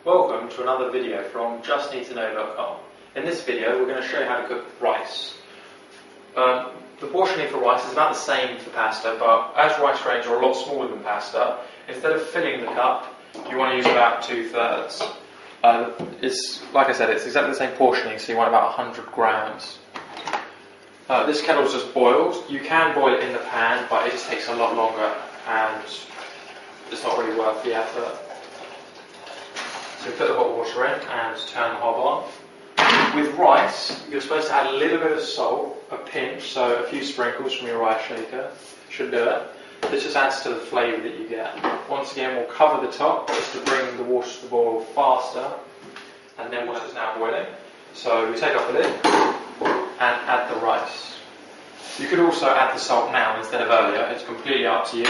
Welcome to another video from Justneedtoknow.com. In this video we're going to show you how to cook rice. The portioning for rice is about the same for pasta, but as rice grains are a lot smaller than pasta, instead of filling the cup, you want to use about 2/3. Like I said, it's exactly the same portioning, so you want about 100 grams. This kettle is just boiled. You can boil it in the pan, but it just takes a lot longer and it's not really worth the effort. So we put the hot water in and turn the hob on. With rice, you're supposed to add a little bit of salt, a pinch, so a few sprinkles from your rice shaker should do it. This just adds to the flavour that you get. Once again, we'll cover the top just to bring the water to the boil faster, and then once it's now boiling, so we take off the lid and add the rice. You could also add the salt now instead of earlier, it's completely up to you.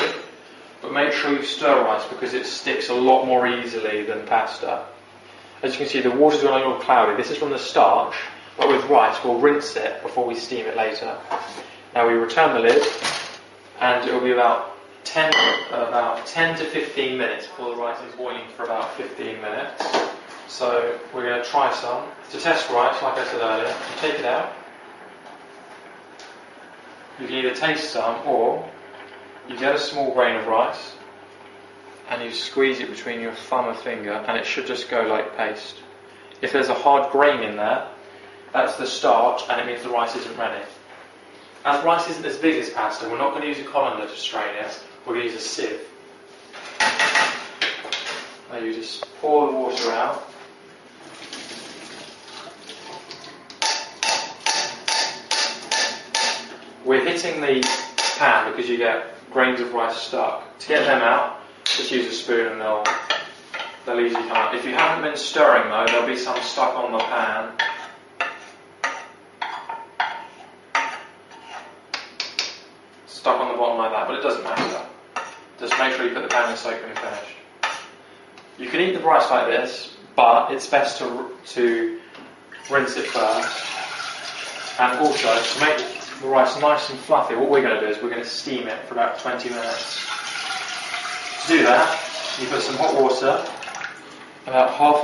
But make sure you stir rice because it sticks a lot more easily than pasta. As you can see, the water's gone a little cloudy. This is from the starch, but with rice we'll rinse it before we steam it later. Now we return the lid, and it will be about 10 to 15 minutes before the rice is boiling for about 15 minutes. So we're going to try some. To test rice, like I said earlier, you take it out. You can either taste some, or you get a small grain of rice and you squeeze it between your thumb and finger, and it should just go like paste. If there's a hard grain in there, that's the starch and it means the rice isn't ready. As rice isn't as big as pasta, we're not going to use a colander to strain it, we're going to use a sieve. Now you just pour the water out. We're hitting the pan because you get grains of rice stuck. To get them out, just use a spoon and they'll easily come out. If you haven't been stirring though, there'll be some stuck on the pan. Stuck on the bottom like that, but it doesn't matter. Just make sure you put the pan in soak when you're finished. You can eat the rice like this, but it's best to rinse it first. And also, to make the rice nice and fluffy, what we're going to do is we're going to steam it for about 20 minutes. To do that, you put some hot water, about half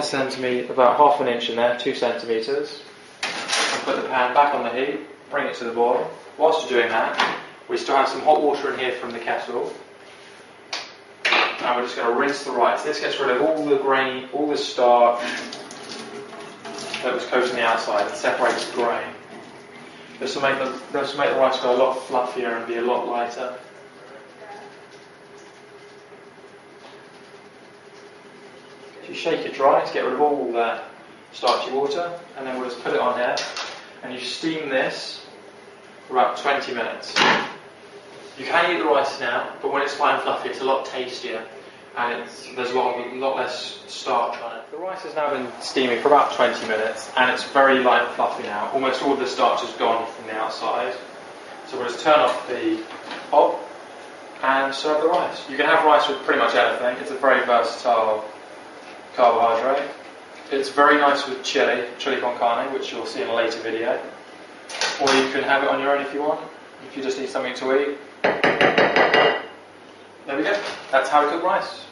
an inch in there, 2 centimetres, and put the pan back on the heat, bring it to the boil. Whilst you're doing that, we still have some hot water in here from the kettle, and we're just going to rinse the rice. This gets rid of all the grain, all the starch that was coating the outside and separates the grain. This will make the rice go a lot fluffier and be a lot lighter. If you shake it dry to get rid of all that starchy water, and then we'll just put it on here, and you steam this for about 20 minutes. You can eat the rice now, but when it's fine and fluffy, it's a lot tastier, and there's a lot less starch on it. The rice has now been steaming for about 20 minutes, and it's very light and fluffy now. Almost all the starch is gone from the outside. So we'll just turn off the hob and serve the rice. You can have rice with pretty much anything. It's a very versatile carbohydrate. It's very nice with chili con carne, which you'll see in a later video. Or you can have it on your own if you want, if you just need something to eat. There we go. That's how to cook rice.